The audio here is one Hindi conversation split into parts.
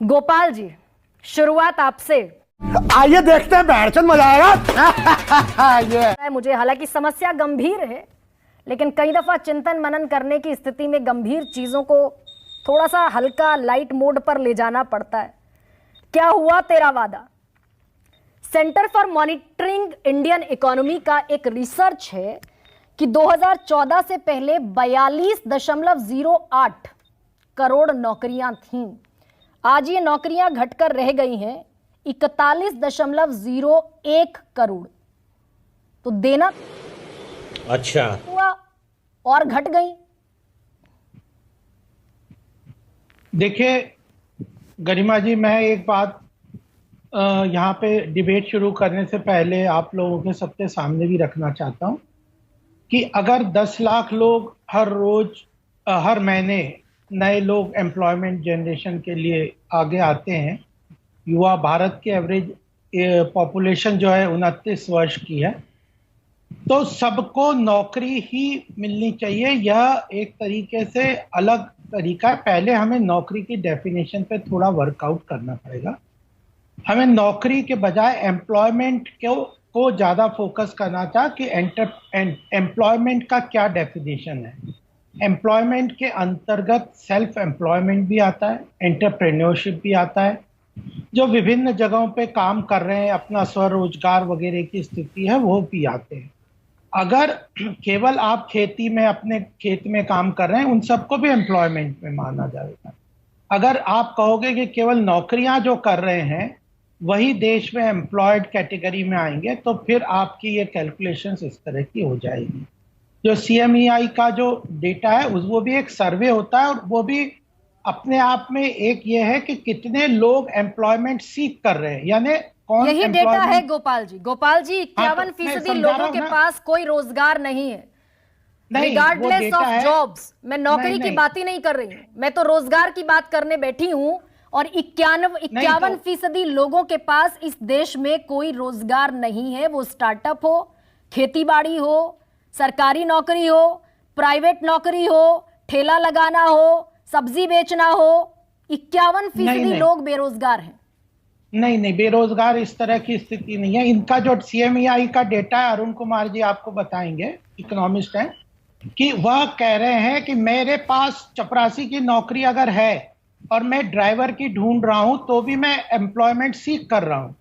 गोपाल जी, शुरुआत आपसे। आइए देखते हैं, बैठचंद मजा आएगा। ये मुझे हालांकि समस्या गंभीर है, लेकिन कई दफा चिंतन मनन करने की स्थिति में गंभीर चीजों को थोड़ा सा हल्का लाइट मोड पर ले जाना पड़ता है। क्या हुआ तेरा वादा? Centre for monitoring Indian economy का एक रिसर्च है कि 2014 से पहले 42.08 करोड़ नौकरियां थीं। आज ये नौकरियां घटकर रह गई हैं 41.01 करोड़। तो देना अच्छा हुआ और घट गई। देखिए गरिमा जी, मैं एक बात यहाँ पे डिबेट शुरू करने से पहले आप लोगों के सबके सामने भी रखना चाहता हूँ कि अगर 10 लाख लोग हर महीने नए लोग एम्प्लॉयमेंट जनरेशन के लिए आगे आते हैं, युवा भारत की एवरेज पॉपुलेशन जो है 29 वर्ष की है, तो सबको नौकरी ही मिलनी चाहिए। यह एक तरीके से अलग तरीका है। पहले हमें नौकरी की डेफिनेशन पे थोड़ा वर्कआउट करना पड़ेगा। हमें नौकरी के बजाय एम्प्लॉयमेंट को ज़्यादा फोकस करना था कि एम्प्लॉयमेंट का क्या डेफिनेशन है। एम्प्लॉयमेंट के अंतर्गत सेल्फ एम्प्लॉयमेंट भी आता है, एंटरप्रेन्योरशिप भी आता है, जो विभिन्न जगहों पे काम कर रहे हैं, अपना स्वरोजगार वगैरह की स्थिति है, वो भी आते हैं। अगर केवल आप खेती में अपने खेत में काम कर रहे हैं, उन सबको भी एम्प्लॉयमेंट में माना जाएगा। अगर आप कहोगे कि केवल नौकरियां जो कर रहे हैं वही देश में एम्प्लॉयड कैटेगरी में आएंगे, तो फिर आपकी ये कैलकुलेशंस इस तरह की हो जाएगी। जो CMEI का जो डेटा है वो भी एक सर्वे होता है, और वो भी अपने आप में एक ये है कि कितने लोग एम्प्लॉयमेंट सीख कर रहे हैं, यानी कौन यही डेटा है गोपाल जी। 51% लोगों के पास कोई रोजगार नहीं है, रिगार्डलेस ऑफ जॉब्स। मैं नौकरी की बात ही नहीं कर रही हूं, मैं तो रोजगार की बात करने बैठी हूं। और 51% लोगों के पास इस देश में कोई रोजगार नहीं है। वो स्टार्टअप हो, खेतीबाड़ी हो, सरकारी नौकरी हो, प्राइवेट नौकरी हो, ठेला लगाना हो, सब्जी बेचना हो, 51% लोग बेरोजगार हैं। नहीं, बेरोजगार इस तरह की स्थिति नहीं है। इनका जो CMEI का डेटा है, अरुण कुमार जी आपको बताएंगे, इकोनॉमिस्ट हैं, कि वह कह रहे हैं कि मेरे पास चपरासी की नौकरी अगर है और मैं ड्राइवर की ढूंढ रहा हूं, तो भी मैं एम्प्लॉयमेंट सीख कर रहा हूं।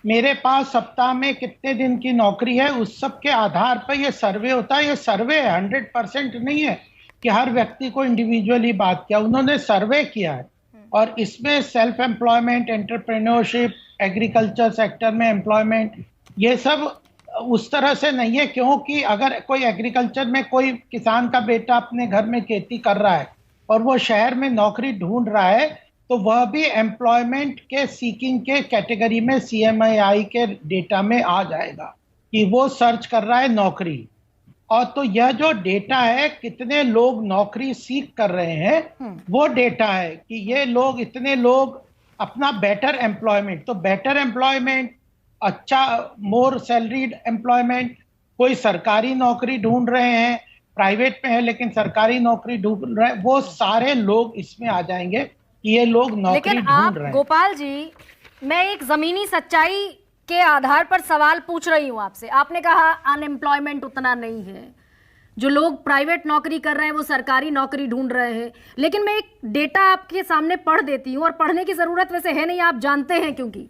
मेरे पास सप्ताह में कितने दिन की नौकरी है, उस सब के आधार पर यह सर्वे होता है। ये सर्वे 100% नहीं है कि हर व्यक्ति को इंडिविजुअली बात किया, उन्होंने सर्वे किया है। और इसमें self employment, entrepreneurship, agriculture sector में एम्प्लॉयमेंट, ये सब उस तरह से नहीं है। क्योंकि अगर कोई एग्रीकल्चर में कोई किसान का बेटा अपने घर में खेती कर रहा है और वो शहर में नौकरी ढूंढ रहा है, तो वह भी एम्प्लॉयमेंट के सीकिंग के कैटेगरी में CMEI के डेटा में आ जाएगा कि वो सर्च कर रहा है नौकरी। और तो यह जो डेटा है कितने लोग नौकरी सीख कर रहे हैं, वो डेटा है कि ये लोग, इतने लोग अपना बेटर एम्प्लॉयमेंट, तो बेटर एम्प्लॉयमेंट, अच्छा मोर सैलरीड एम्प्लॉयमेंट, कोई सरकारी नौकरी ढूंढ रहे हैं, प्राइवेट में है लेकिन सरकारी नौकरी ढूंढ रहे हैं, वो सारे लोग इसमें आ जाएंगे कि ये लोग नौकरी ढूंढ रहे हैं। गोपाल जी, मैं एक जमीनी सच्चाई के आधार पर सवाल पूछ रही हूं आपसे। आपने कहा अनएम्प्लॉयमेंट उतना नहीं है, जो लोग प्राइवेट नौकरी कर रहे हैं वो सरकारी नौकरी ढूंढ रहे हैं। लेकिन मैं एक डेटा आपके सामने पढ़ देती हूं, और पढ़ने की जरूरत वैसे है नहीं, आप जानते हैं, क्योंकि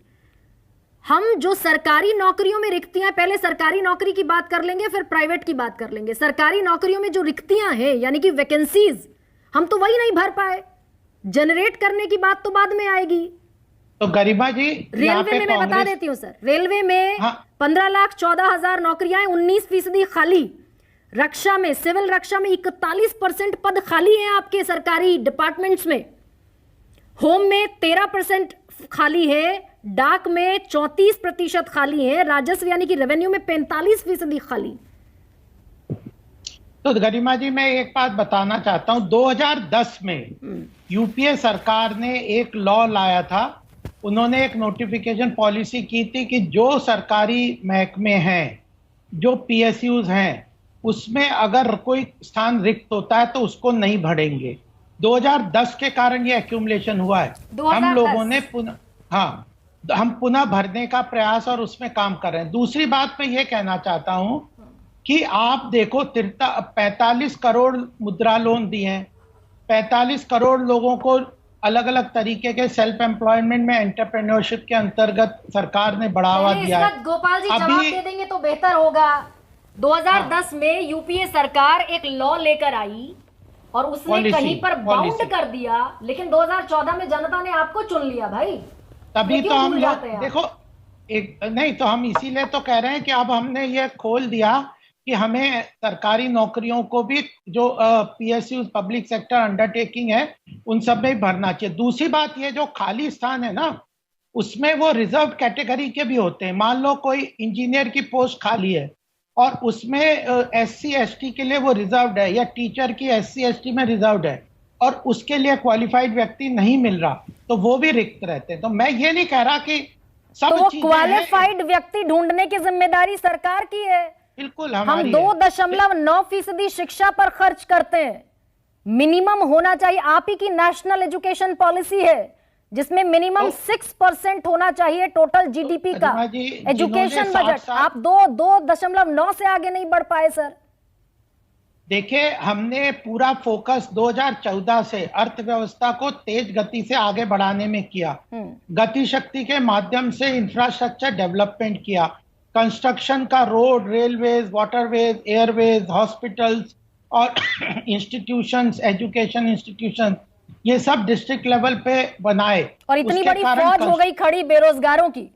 हम जो सरकारी नौकरियों में रिक्तियां, पहले सरकारी नौकरी की बात कर लेंगे, फिर प्राइवेट की बात कर लेंगे। सरकारी नौकरियों में जो रिक्तियां हैं, यानी कि वैकेंसीज, हम तो वही नहीं भर पाए। जनरेट करने की बात तो बाद में आएगी। तो गरिमा जी, रेलवे में मैं बता देती हूँ सर, रेलवे में 15,14,000 नौकरियां, 19% खाली। रक्षा में, सिविल रक्षा में 41% पद खाली हैं आपके सरकारी डिपार्टमेंट्स में। होम में 13% खाली है, डाक में 34% खाली है, राजस्व यानी कि रेवेन्यू में 45% खाली। तो गरिमा जी, मैं एक बात बताना चाहता हूं। 2010 में UPA सरकार ने एक लॉ लाया था। उन्होंने एक नोटिफिकेशन पॉलिसी की थी कि जो सरकारी महकमे हैं, जो PSUs हैं, उसमें अगर कोई स्थान रिक्त होता है तो उसको नहीं भरेंगे। 2010 के कारण ये एक्यूमुलेशन हुआ है। 2010 हम लोगों ने हम पुनः भरने का प्रयास और उसमें काम कर रहे हैं। दूसरी बात मैं ये कहना चाहता हूं कि आप देखो 45 करोड़ मुद्रा लोन दिए हैं, 45 करोड़ लोगों को अलग अलग तरीके के सेल्फ एम्प्लॉयमेंट में एंटरप्रेन्योरशिप के अंतर्गत सरकार ने बढ़ावा पहले दिया इसका है। गोपाल जी जवाब अभी दे देंगे तो बेहतर होगा। 2010 में यूपीए सरकार एक लॉ लेकर आई और उसने पॉलिसी, कहीं पर पॉलिसी। बाउंड कर दिया, लेकिन 2014 में जनता ने आपको चुन लिया भाई। तभी ये तो क्यों हम भूल लोग जाते हैं आप? देखो नहीं तो हम इसीलिए तो कह रहे हैं कि अब हमने ये खोल दिया कि हमें सरकारी नौकरियों को भी जो पीएसयू पब्लिक सेक्टर अंडरटेकिंग है उन सब में भी भरना चाहिए। दूसरी बात ये जो खाली स्थान है ना, उसमें वो रिजर्व कैटेगरी के भी होते हैं। मान लो कोई इंजीनियर की पोस्ट खाली है और उसमें एससी एसटी के लिए वो रिजर्व्ड है, या टीचर की एससी एसटी में रिजर्व्ड है और उसके लिए क्वालिफाइड व्यक्ति नहीं मिल रहा, तो वो भी रिक्त रहते हैं। तो मैं ये नहीं कह रहा कि सब तो वो चीजें हैं। क्वालिफाइड व्यक्ति ढूंढने की जिम्मेदारी सरकार की है। बिल्कुल हम हमारी है। 2.9% शिक्षा पर खर्च करते हैं, मिनिमम होना चाहिए। आप ही की नेशनल एजुकेशन पॉलिसी है जिसमें मिनिमम 6% होना चाहिए टोटल जीडीपी का गरिमा जी, एजुकेशन जिन्होंने बजट। 60 आप 2.9 से आगे नहीं बढ़ पाए सर। देखिए, हमने पूरा फोकस 2014 से अर्थव्यवस्था को तेज गति से आगे बढ़ाने में किया। गति शक्ति के माध्यम से इंफ्रास्ट्रक्चर डेवलपमेंट किया, कंस्ट्रक्शन का, road, railways, waterways, Airways, hospitals और इंस्टीट्यूशंस, एजुकेशन इंस्टीट्यूशन, ये सब डिस्ट्रिक्ट लेवल पे बनाए। और इतनी उसके बड़ी कारण फौज हो गई खड़ी बेरोजगारों की।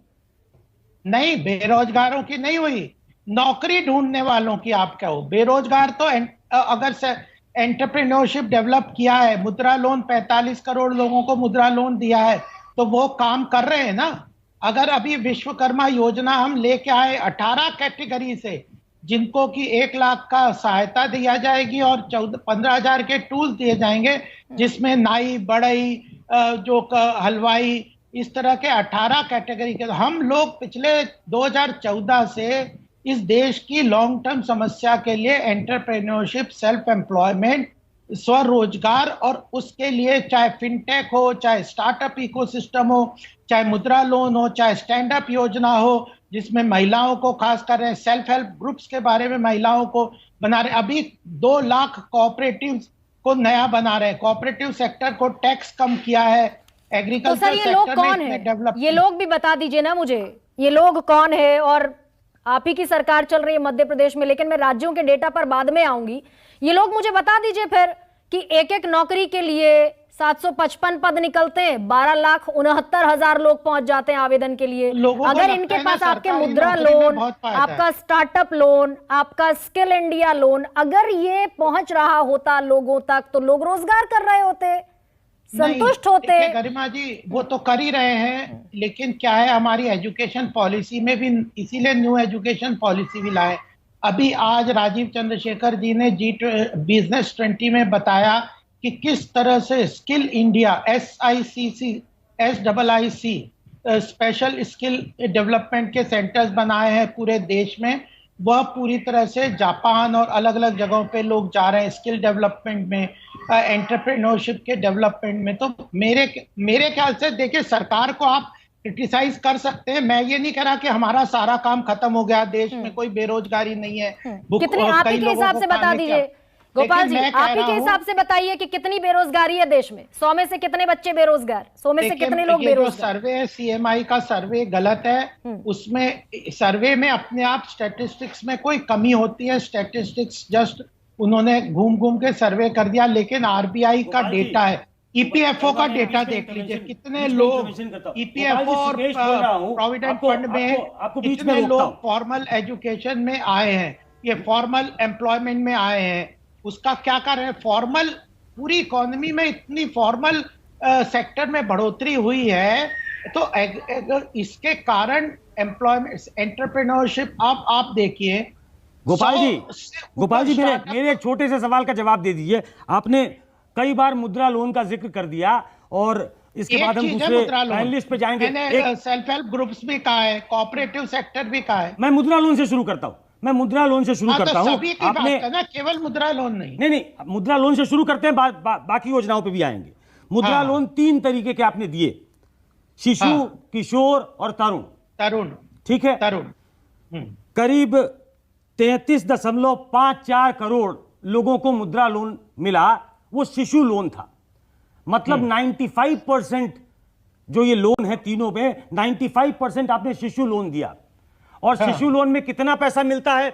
नहीं, बेरोजगारों की नहीं हुई, नौकरी ढूंढने वालों की आप कहो। बेरोजगार तो अगर से एंटरप्रेन्योरशिप डेवलप किया है, मुद्रा लोन 45 करोड़ लोगों को मुद्रा लोन दिया है, तो वो काम कर रहे हैं ना। अगर अभी विश्वकर्मा योजना हम लेके आए 18 कैटेगरी से, जिनको कि 1 लाख का सहायता दिया जाएगी और 15,000 के टूल्स दिए जाएंगे, जिसमें नाई, बढ़ई, हलवाई, इस तरह के 18 कैटेगरी के। हम लोग पिछले 2014 से इस देश की लॉन्ग टर्म समस्या के लिए एंटरप्रेन्योरशिप, सेल्फ एम्प्लॉयमेंट, स्वरोजगार, और उसके लिए चाहे फिनटेक हो, चाहे स्टार्टअप इकोसिस्टम हो, चाहे मुद्रा लोन हो, चाहे स्टैंड अप योजना हो, जिसमें महिलाओं को खास कर रहे हैं, सेल्फ हेल्प ग्रुप्स के बारे में महिलाओं को बना रहे। अभी 2 लाख कोऑपरेटिव्स को नया बना रहे हैं। कोऑपरेटिव सेक्टर को टैक्स कम किया है। तो एग्रीकल्चर सर ये लोग सेक्टर में कौन इतने है? डेवलप, ये लोग भी बता दीजिए ना मुझे, ये लोग कौन है? और आप ही की सरकार चल रही है मध्य प्रदेश में, लेकिन मैं राज्यों के डेटा पर बाद में आऊंगी। ये लोग मुझे बता दीजिए फिर कि एक एक नौकरी के लिए 755 पद निकलते हैं, 12,69,000 लोग पहुंच जाते हैं आवेदन के लिए। अगर इनके पास आपके मुद्रा लोन, आपका स्टार्टअप लोन, आपका स्किल इंडिया लोन, अगर ये पहुंच रहा होता लोगों तक, तो लोग रोजगार कर रहे होते, संतुष्ट होते। गरिमा जी, वो तो कर ही रहे हैं, लेकिन क्या है, हमारी एजुकेशन पॉलिसी में भी, इसीलिए न्यू एजुकेशन पॉलिसी भी लाए। अभी आज राजीव चंद्रशेखर जी ने बिजनेस 20 में बताया कि किस तरह से skill India, SICC special skill development के सेंटर्स बनाए हैं पूरे देश में। वह पूरी तरह से जापान और अलग अलग जगहों पे लोग जा रहे हैं स्किल डेवलपमेंट में, एंटरप्रेन्योरशिप के डेवलपमेंट में। तो मेरे ख्याल से देखिए, सरकार को आप क्रिटिसाइज कर सकते हैं, मैं ये नहीं कह रहा कि हमारा सारा काम खत्म हो गया, देश में कोई बेरोजगारी नहीं है। कितनी आप ही के हिसाब से बता दीजिए गोपाल जी, आप ही के हिसाब से बताइए कि कितनी बेरोजगारी है देश में? 100 में से कितने बच्चे बेरोजगार? 100 में से कितने लोग बेरोजगार? सर्वे है, CMI का सर्वे गलत है। उसमें सर्वे में अपने आप स्टैटिस्टिक्स में कोई कमी होती है, स्टैटिस्टिक्स जस्ट उन्होंने घूम घूम के सर्वे कर दिया। लेकिन RBI का डेटा है, EPFO का डेटा देख लीजिए, कितने लोग EPFO और प्रोविडेंट फंड में, कितने लोग फॉर्मल एजुकेशन में आए हैं, ये फॉर्मल एम्प्लॉयमेंट में आए हैं। उसका क्या कर रहे हैं? फॉर्मल, पूरी इकोनॉमी में इतनी फॉर्मल सेक्टर में बढ़ोतरी हुई है, तो इसके कारण एम्प्लॉयमेंट, एंटरप्रेन्योरशिप, आप देखिए। गोपाल जी मेरे एक छोटे से सवाल का जवाब दे दीजिए। आपने कई बार मुद्रा लोन का जिक्र कर दिया और इसके बाद हम दूसरे पैनलिस्ट पे जाएंगे। सेल्फ हेल्प ग्रुप्स भी कहा है, कोऑपरेटिव सेक्टर भी कहा है। मैं मुद्रा लोन से शुरू करता हूं। मैं मुद्रा लोन से शुरू करता हूं। सभी की आपने बात करना, केवल मुद्रा लोन नहीं। नहीं, मुद्रा लोन से शुरू करते हैं, बाकी योजनाओं पे भी आएंगे। मुद्रा हाँ। लोन 3 तरीके के आपने दिए, शिशु, हाँ। किशोर और तरुण। तरुण, ठीक है, तरुण। करीब 33.54 करोड़ लोगों को मुद्रा लोन मिला। वो शिशु लोन था, मतलब 95% जो ये लोन है तीनों में 95% आपने शिशु लोन दिया। और हाँ। शिशु लोन में कितना पैसा मिलता है?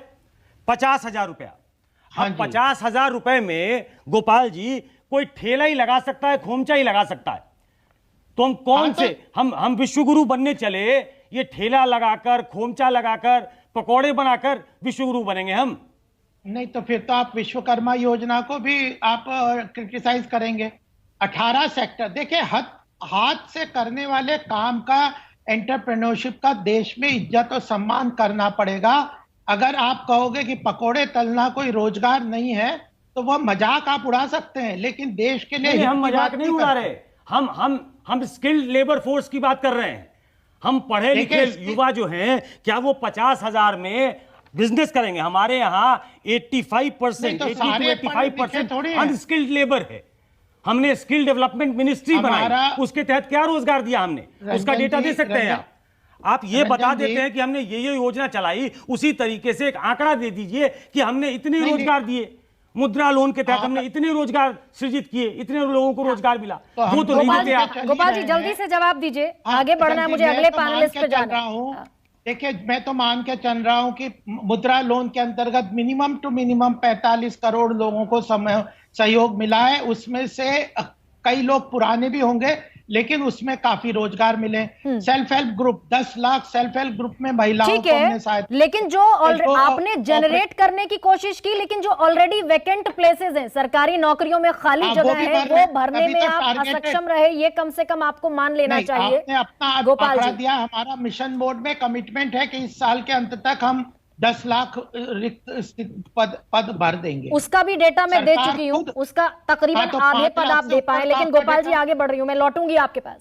50,000 रुपया। हाँ अब जी। 50,000 रुपए में गोपाल जी कोई ठेला ही लगा सकता है, खोमचा ही लगा सकता है। तो हम कौन हाँ, तो- से हम विश्वगुरु बनने चले, ये ठेला लगाकर, खोमचा लगाकर, पकौड़े बनाकर विश्वगुरु बनेंगे हम? नहीं तो फिर तो आप विश्वकर्मा योजना को भी आप क्रिटिसाइज करेंगे। 18 सेक्टर देखिए, हाथ से करने वाले काम का, एंटरप्रेन्योरशिप का देश में इज्जत और सम्मान करना पड़ेगा। अगर आप कहोगे कि पकोड़े तलना कोई रोजगार नहीं है तो वह मजाक आप उड़ा सकते हैं, लेकिन देश के लिए नहीं, हम हित की मजाक बात नहीं उड़ा करते। रहे। हम स्किल्ड लेबर फोर्स की बात कर रहे हैं। हम पढ़े लिखे देखिए, युवा जो हैं, क्या वो 50,000 में बिजनेस करेंगे? हमारे यहाँ 85% नहीं तो 80 to सारे 85% थोड़ी हैं। अनस्किल्ड लेबर है। हमने स्किल डेवलपमेंट मिनिस्ट्री बनाई, उसके तहत क्या रोजगार दिया हमने, उसका डेटा दे सकते हैं आप ये बता देते हैं कि हमने ये योजना चलाई, उसी तरीके से एक आंकड़ा दे दीजिए कि हमने इतने रोजगार दिए, मुद्रा लोन के तहत हमने इतने रोजगार सृजित किए, इतने लोगों को रोजगार मिला। वो तो नहीं देते आप। गोपाल जी जल्दी से जवाब दीजिए, आगे बढ़ना है, मुझे अगले पैनलिस्ट पे जाना है। देखिए, मैं तो मान के चल रहा हूं कि मुद्रा लोन के अंतर्गत मिनिमम टू मिनिमम 45 करोड़ लोगों को सहयोग मिला है। उसमें से कई लोग पुराने भी होंगे, लेकिन उसमें काफी रोजगार मिले। Self help group 10 lakh self help group में महिलाओं ठीक को हमने है, शायद, लेकिन जो आपने जनरेट करने की कोशिश की, लेकिन जो ऑलरेडी वैकेंट प्लेसेस हैं, सरकारी नौकरियों में खाली हाँ, जगह वो भी है, भर रहे वो भरने अभी में तक आप targeted। असक्षम रहे, ये कम से कम आपको मान लेना नहीं, चाहिए। आपने अपना गोपाल आंकड़ा जी दिया। हमारा मिशन बोर्ड में कमिटमेंट है कि इस साल के अंत तक हम 10 लाख रिक्त पद भर देंगे। उसका भी डेटा मैं दे सरकार चुकी हूँ, खुद- उसका तकरीबन हाँ, तो आधे 5 पद लाख आप से दे ऊपर पाए, का लेकिन आपका गोपाल जी डेटा- आगे बढ़ रही हूँ, मैं लौटूंगी आपके पास।